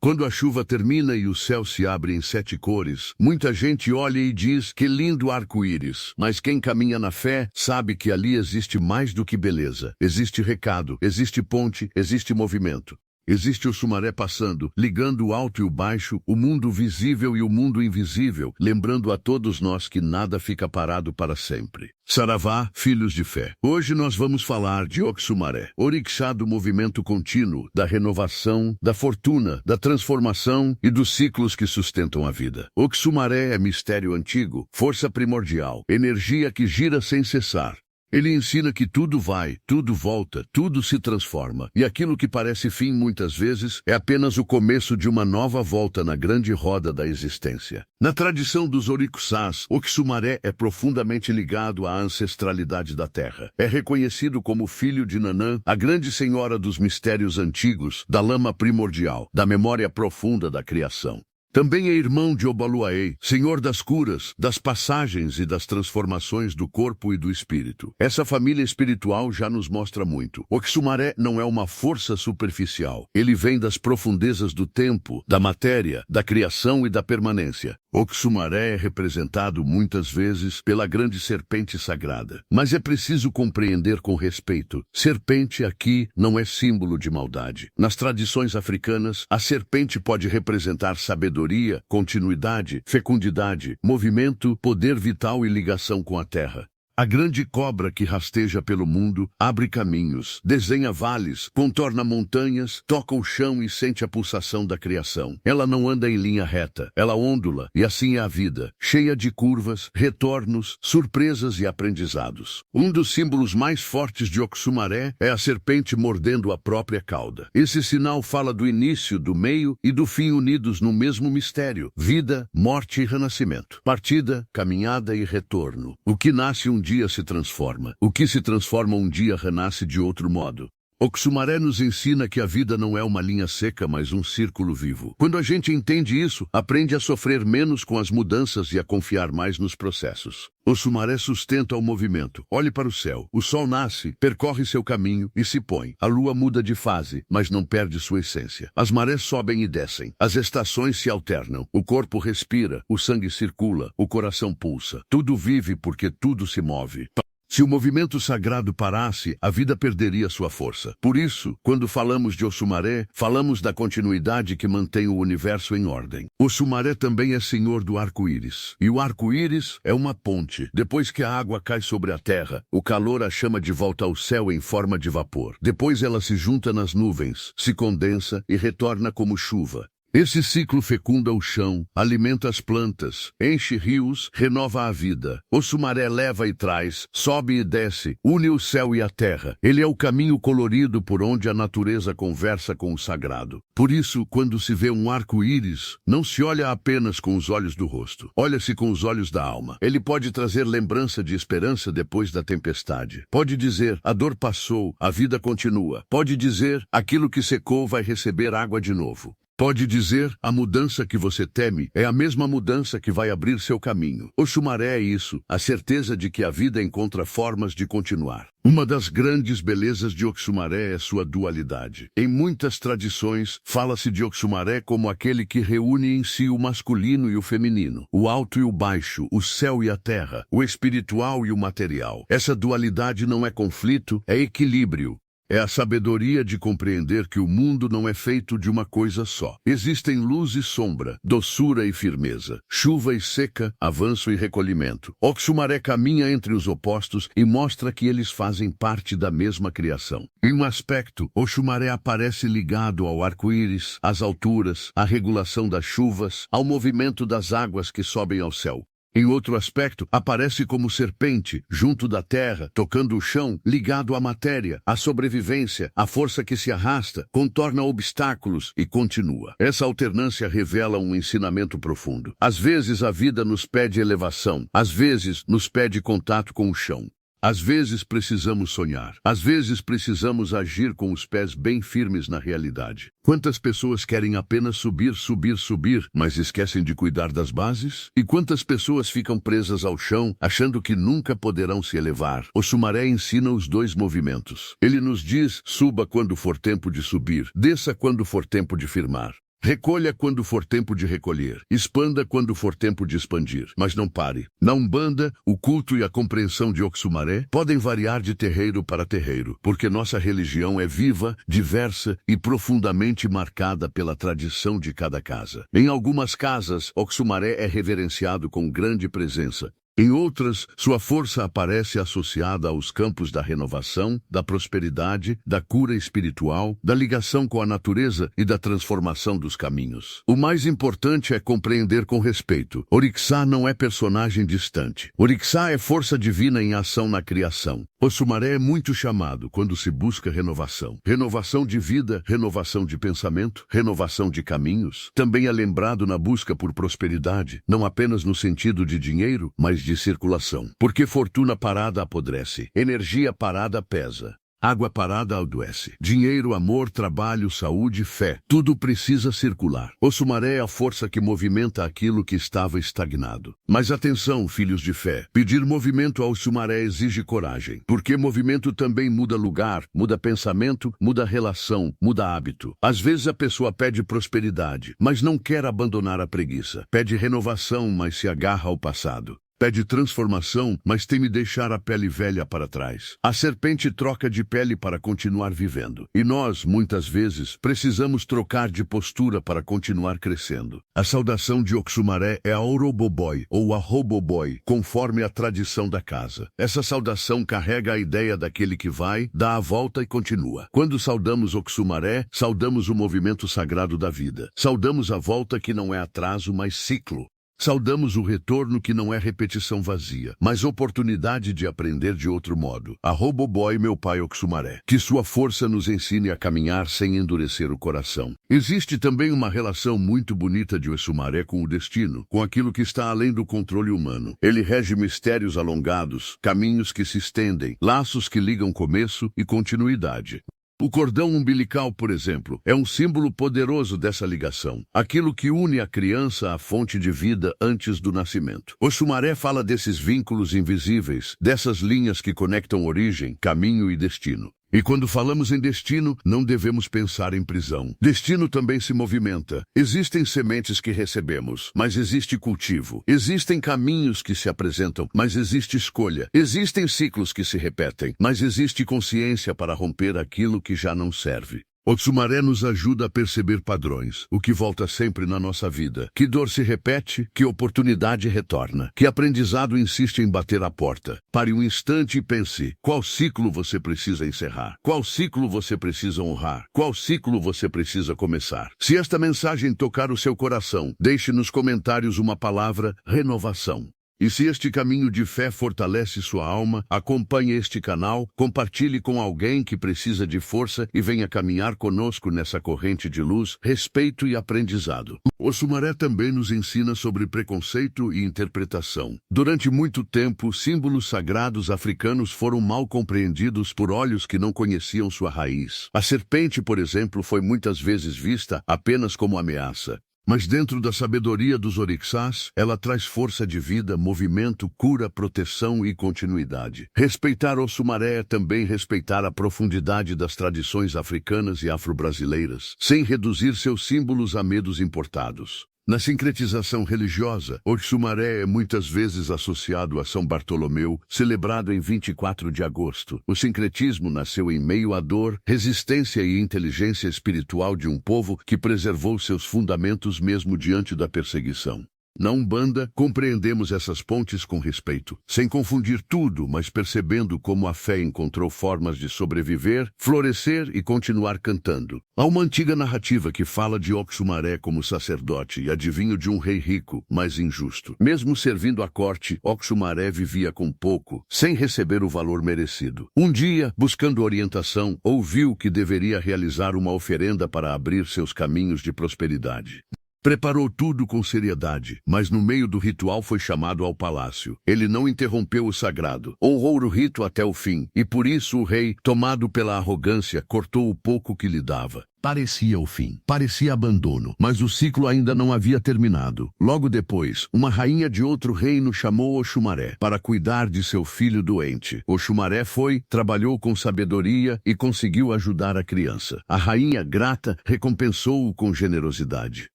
Quando a chuva termina e o céu se abre em 7 cores, muita gente olha e diz que lindo arco-íris. Mas quem caminha na fé sabe que ali existe mais do que beleza. Existe recado, existe ponte, existe movimento. Existe o Sumaré passando, ligando o alto e o baixo, o mundo visível e o mundo invisível, lembrando a todos nós que nada fica parado para sempre. Saravá, filhos de fé. Hoje nós vamos falar de Oxumaré, orixá do movimento contínuo, da renovação, da fortuna, da transformação e dos ciclos que sustentam a vida. Oxumaré é mistério antigo, força primordial, energia que gira sem cessar. Ele ensina que tudo vai, tudo volta, tudo se transforma, e aquilo que parece fim muitas vezes é apenas o começo de uma nova volta na grande roda da existência. Na tradição dos orixás, Oxumaré é profundamente ligado à ancestralidade da terra. É reconhecido como filho de Nanã, a grande senhora dos mistérios antigos, da lama primordial, da memória profunda da criação. Também é irmão de Obaluaê, senhor das curas, das passagens e das transformações do corpo e do espírito. Essa família espiritual já nos mostra muito. Oxumaré não é uma força superficial. Ele vem das profundezas do tempo, da matéria, da criação e da permanência. Oxumaré é representado muitas vezes pela grande serpente sagrada. Mas é preciso compreender com respeito. Serpente aqui não é símbolo de maldade. Nas tradições africanas, a serpente pode representar sabedoria, continuidade, fecundidade, movimento, poder vital e ligação com a terra. A grande cobra que rasteja pelo mundo abre caminhos, desenha vales, contorna montanhas, toca o chão e sente a pulsação da criação. Ela não anda em linha reta, ela ondula, e assim é a vida, cheia de curvas, retornos, surpresas e aprendizados. Um dos símbolos mais fortes de Oxumaré é a serpente mordendo a própria cauda. Esse sinal fala do início, do meio e do fim unidos no mesmo mistério: vida, morte e renascimento. Partida, caminhada e retorno. O que nasce um dia se transforma. O que se transforma um dia renasce de outro modo. Oxumaré nos ensina que a vida não é uma linha seca, mas um círculo vivo. Quando a gente entende isso, aprende a sofrer menos com as mudanças e a confiar mais nos processos. Oxumaré sustenta o movimento. Olhe para o céu. O sol nasce, percorre seu caminho e se põe. A lua muda de fase, mas não perde sua essência. As marés sobem e descem. As estações se alternam. O corpo respira, o sangue circula, o coração pulsa. Tudo vive porque tudo se move. Se o movimento sagrado parasse, a vida perderia sua força. Por isso, quando falamos de Oxumaré, falamos da continuidade que mantém o universo em ordem. Oxumaré também é senhor do arco-íris. E o arco-íris é uma ponte. Depois que a água cai sobre a terra, o calor a chama de volta ao céu em forma de vapor. Depois ela se junta nas nuvens, se condensa e retorna como chuva. Esse ciclo fecunda o chão, alimenta as plantas, enche rios, renova a vida. Oxumaré leva e traz, sobe e desce, une o céu e a terra. Ele é o caminho colorido por onde a natureza conversa com o sagrado. Por isso, quando se vê um arco-íris, não se olha apenas com os olhos do rosto. Olha-se com os olhos da alma. Ele pode trazer lembrança de esperança depois da tempestade. Pode dizer, a dor passou, a vida continua. Pode dizer, aquilo que secou vai receber água de novo. Pode dizer, a mudança que você teme é a mesma mudança que vai abrir seu caminho. Oxumaré é isso, a certeza de que a vida encontra formas de continuar. Uma das grandes belezas de Oxumaré é sua dualidade. Em muitas tradições, fala-se de Oxumaré como aquele que reúne em si o masculino e o feminino, o alto e o baixo, o céu e a terra, o espiritual e o material. Essa dualidade não é conflito, é equilíbrio. É a sabedoria de compreender que o mundo não é feito de uma coisa só. Existem luz e sombra, doçura e firmeza, chuva e seca, avanço e recolhimento. Oxumaré caminha entre os opostos e mostra que eles fazem parte da mesma criação. Em um aspecto, Oxumaré aparece ligado ao arco-íris, às alturas, à regulação das chuvas, ao movimento das águas que sobem ao céu. Em outro aspecto, aparece como serpente, junto da terra, tocando o chão, ligado à matéria, à sobrevivência, à força que se arrasta, contorna obstáculos e continua. Essa alternância revela um ensinamento profundo. Às vezes a vida nos pede elevação, às vezes nos pede contato com o chão. Às vezes precisamos sonhar. Às vezes precisamos agir com os pés bem firmes na realidade. Quantas pessoas querem apenas subir, subir, subir, mas esquecem de cuidar das bases? E quantas pessoas ficam presas ao chão, achando que nunca poderão se elevar? Oxumaré ensina os dois movimentos. Ele nos diz, suba quando for tempo de subir, desça quando for tempo de firmar. Recolha quando for tempo de recolher. Expanda quando for tempo de expandir. Mas não pare. Na Umbanda, o culto e a compreensão de Oxumaré podem variar de terreiro para terreiro, porque nossa religião é viva, diversa e profundamente marcada pela tradição de cada casa. Em algumas casas, Oxumaré é reverenciado com grande presença. Em outras, sua força aparece associada aos campos da renovação, da prosperidade, da cura espiritual, da ligação com a natureza e da transformação dos caminhos. O mais importante é compreender com respeito. Orixá não é personagem distante. Orixá é força divina em ação na criação. Oxumaré é muito chamado quando se busca renovação. Renovação de vida, renovação de pensamento, renovação de caminhos. Também é lembrado na busca por prosperidade, não apenas no sentido de dinheiro, mas de circulação. Porque fortuna parada apodrece, energia parada pesa. Água parada adoece. Dinheiro, amor, trabalho, saúde, fé. Tudo precisa circular. Oxumaré é a força que movimenta aquilo que estava estagnado. Mas atenção, filhos de fé. Pedir movimento ao Oxumaré exige coragem. Porque movimento também muda lugar, muda pensamento, muda relação, muda hábito. Às vezes a pessoa pede prosperidade, mas não quer abandonar a preguiça. Pede renovação, mas se agarra ao passado. Pede transformação, mas teme deixar a pele velha para trás. A serpente troca de pele para continuar vivendo. E nós, muitas vezes, precisamos trocar de postura para continuar crescendo. A saudação de Oxumaré é a Oroboboi ou a Roboboi, conforme a tradição da casa. Essa saudação carrega a ideia daquele que vai, dá a volta e continua. Quando saudamos Oxumaré, saudamos o movimento sagrado da vida. Saudamos a volta que não é atraso, mas ciclo. Saudamos o retorno que não é repetição vazia, mas oportunidade de aprender de outro modo. A Roboboi, meu pai Oxumaré. Que sua força nos ensine a caminhar sem endurecer o coração. Existe também uma relação muito bonita de Oxumaré com o destino, com aquilo que está além do controle humano. Ele rege mistérios alongados, caminhos que se estendem, laços que ligam começo e continuidade. O cordão umbilical, por exemplo, é um símbolo poderoso dessa ligação, aquilo que une a criança à fonte de vida antes do nascimento. Oxumaré fala desses vínculos invisíveis, dessas linhas que conectam origem, caminho e destino. E quando falamos em destino, não devemos pensar em prisão. Destino também se movimenta. Existem sementes que recebemos, mas existe cultivo. Existem caminhos que se apresentam, mas existe escolha. Existem ciclos que se repetem, mas existe consciência para romper aquilo que já não serve. Oxumaré nos ajuda a perceber padrões, o que volta sempre na nossa vida. Que dor se repete, que oportunidade retorna, que aprendizado insiste em bater a porta. Pare um instante e pense, qual ciclo você precisa encerrar? Qual ciclo você precisa honrar? Qual ciclo você precisa começar? Se esta mensagem tocar o seu coração, deixe nos comentários uma palavra: renovação. E se este caminho de fé fortalece sua alma, acompanhe este canal, compartilhe com alguém que precisa de força e venha caminhar conosco nessa corrente de luz, respeito e aprendizado. Oxumaré também nos ensina sobre preconceito e interpretação. Durante muito tempo, símbolos sagrados africanos foram mal compreendidos por olhos que não conheciam sua raiz. A serpente, por exemplo, foi muitas vezes vista apenas como ameaça. Mas dentro da sabedoria dos orixás, ela traz força de vida, movimento, cura, proteção e continuidade. Respeitar Oxumaré é também respeitar a profundidade das tradições africanas e afro-brasileiras, sem reduzir seus símbolos a medos importados. Na sincretização religiosa, Oxumaré é muitas vezes associado a São Bartolomeu, celebrado em 24 de agosto. O sincretismo nasceu em meio à dor, resistência e inteligência espiritual de um povo que preservou seus fundamentos mesmo diante da perseguição. Na Umbanda, compreendemos essas pontes com respeito, sem confundir tudo, mas percebendo como a fé encontrou formas de sobreviver, florescer e continuar cantando. Há uma antiga narrativa que fala de Oxumaré como sacerdote e adivinho de um rei rico, mas injusto. Mesmo servindo à corte, Oxumaré vivia com pouco, sem receber o valor merecido. Um dia, buscando orientação, ouviu que deveria realizar uma oferenda para abrir seus caminhos de prosperidade. Preparou tudo com seriedade, mas no meio do ritual foi chamado ao palácio. Ele não interrompeu o sagrado, honrou o rito até o fim, e por isso o rei, tomado pela arrogância, cortou o pouco que lhe dava. Parecia o fim, parecia abandono, mas o ciclo ainda não havia terminado. Logo depois, uma rainha de outro reino chamou Oxumaré para cuidar de seu filho doente. Oxumaré foi, trabalhou com sabedoria e conseguiu ajudar a criança. A rainha, grata, recompensou-o com generosidade.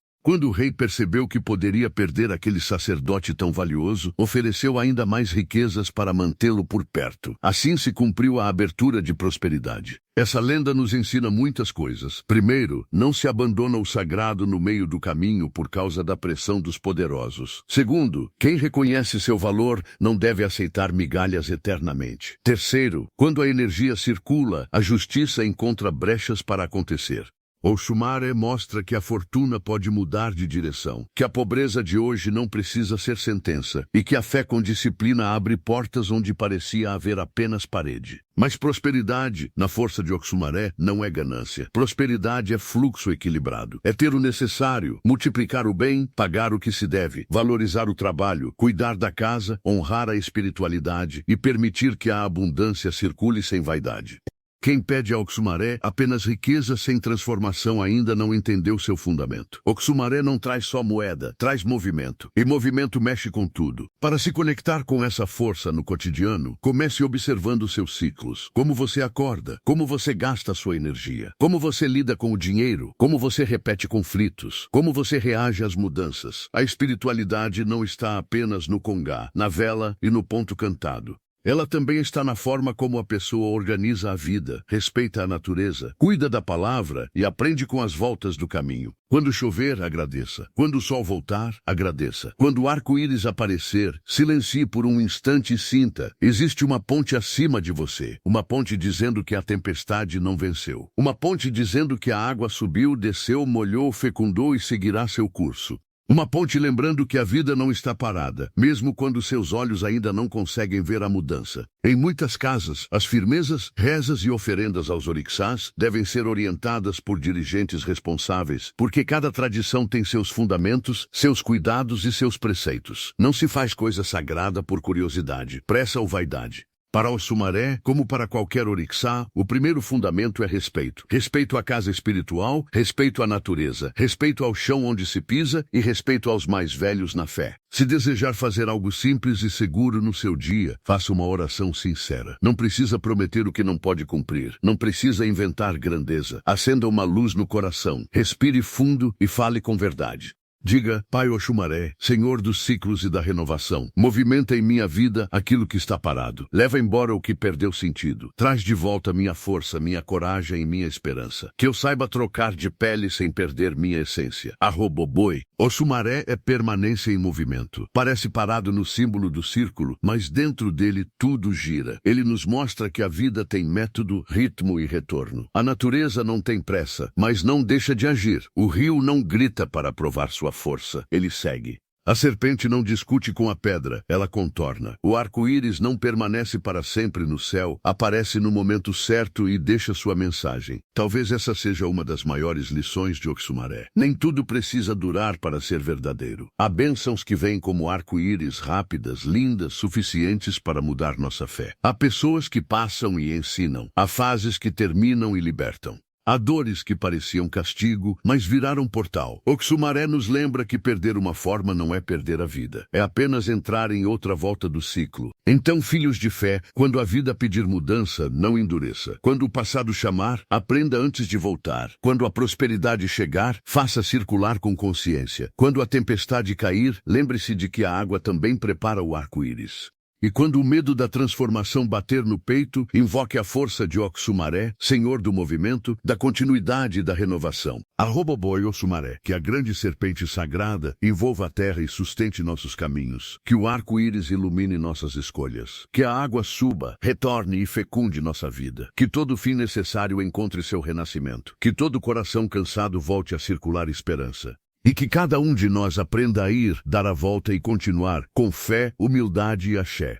Quando o rei percebeu que poderia perder aquele sacerdote tão valioso, ofereceu ainda mais riquezas para mantê-lo por perto. Assim se cumpriu a abertura de prosperidade. Essa lenda nos ensina muitas coisas. Primeiro, não se abandona o sagrado no meio do caminho por causa da pressão dos poderosos. Segundo, quem reconhece seu valor não deve aceitar migalhas eternamente. Terceiro, quando a energia circula, a justiça encontra brechas para acontecer. Oxumaré mostra que a fortuna pode mudar de direção, que a pobreza de hoje não precisa ser sentença e que a fé com disciplina abre portas onde parecia haver apenas parede. Mas prosperidade, na força de Oxumaré, não é ganância. Prosperidade é fluxo equilibrado. É ter o necessário, multiplicar o bem, pagar o que se deve, valorizar o trabalho, cuidar da casa, honrar a espiritualidade e permitir que a abundância circule sem vaidade. Quem pede a Oxumaré apenas riqueza sem transformação ainda não entendeu seu fundamento. Oxumaré não traz só moeda, traz movimento. E movimento mexe com tudo. Para se conectar com essa força no cotidiano, comece observando seus ciclos. Como você acorda, como você gasta a sua energia, como você lida com o dinheiro, como você repete conflitos, como você reage às mudanças. A espiritualidade não está apenas no congá, na vela e no ponto cantado. Ela também está na forma como a pessoa organiza a vida, respeita a natureza, cuida da palavra e aprende com as voltas do caminho. Quando chover, agradeça. Quando o sol voltar, agradeça. Quando o arco-íris aparecer, silencie por um instante e sinta. Existe uma ponte acima de você. Uma ponte dizendo que a tempestade não venceu. Uma ponte dizendo que a água subiu, desceu, molhou, fecundou e seguirá seu curso. Uma ponte lembrando que a vida não está parada, mesmo quando seus olhos ainda não conseguem ver a mudança. Em muitas casas, as firmezas, rezas e oferendas aos orixás devem ser orientadas por dirigentes responsáveis, porque cada tradição tem seus fundamentos, seus cuidados e seus preceitos. Não se faz coisa sagrada por curiosidade, pressa ou vaidade. Para Oxumaré, como para qualquer orixá, o primeiro fundamento é respeito. Respeito à casa espiritual, respeito à natureza, respeito ao chão onde se pisa e respeito aos mais velhos na fé. Se desejar fazer algo simples e seguro no seu dia, faça uma oração sincera. Não precisa prometer o que não pode cumprir. Não precisa inventar grandeza. Acenda uma luz no coração. Respire fundo e fale com verdade. Diga, Pai Oxumaré, Senhor dos ciclos e da renovação, movimenta em minha vida aquilo que está parado. Leva embora o que perdeu sentido. Traz de volta minha força, minha coragem e minha esperança. Que eu saiba trocar de pele sem perder minha essência. Arroboboi. Oxumaré é permanência em movimento. Parece parado no símbolo do círculo, mas dentro dele tudo gira. Ele nos mostra que a vida tem método, ritmo e retorno. A natureza não tem pressa, mas não deixa de agir. O rio não grita para provar sua força, ele segue. A serpente não discute com a pedra, ela contorna. O arco-íris não permanece para sempre no céu, aparece no momento certo e deixa sua mensagem. Talvez essa seja uma das maiores lições de Oxumaré. Nem tudo precisa durar para ser verdadeiro. Há bênçãos que vêm como arco-íris rápidas, lindas, suficientes para mudar nossa fé. Há pessoas que passam e ensinam. Há fases que terminam e libertam. Há dores que pareciam castigo, mas viraram portal. Oxumaré nos lembra que perder uma forma não é perder a vida. É apenas entrar em outra volta do ciclo. Então, filhos de fé, quando a vida pedir mudança, não endureça. Quando o passado chamar, aprenda antes de voltar. Quando a prosperidade chegar, faça circular com consciência. Quando a tempestade cair, lembre-se de que a água também prepara o arco-íris. E quando o medo da transformação bater no peito, invoque a força de Oxumaré, Senhor do movimento, da continuidade e da renovação. Arroboboi Oxumaré, que a grande serpente sagrada envolva a terra e sustente nossos caminhos. Que o arco-íris ilumine nossas escolhas. Que a água suba, retorne e fecunde nossa vida. Que todo fim necessário encontre seu renascimento. Que todo coração cansado volte a circular esperança. E que cada um de nós aprenda a ir, dar a volta e continuar, com fé, humildade e axé.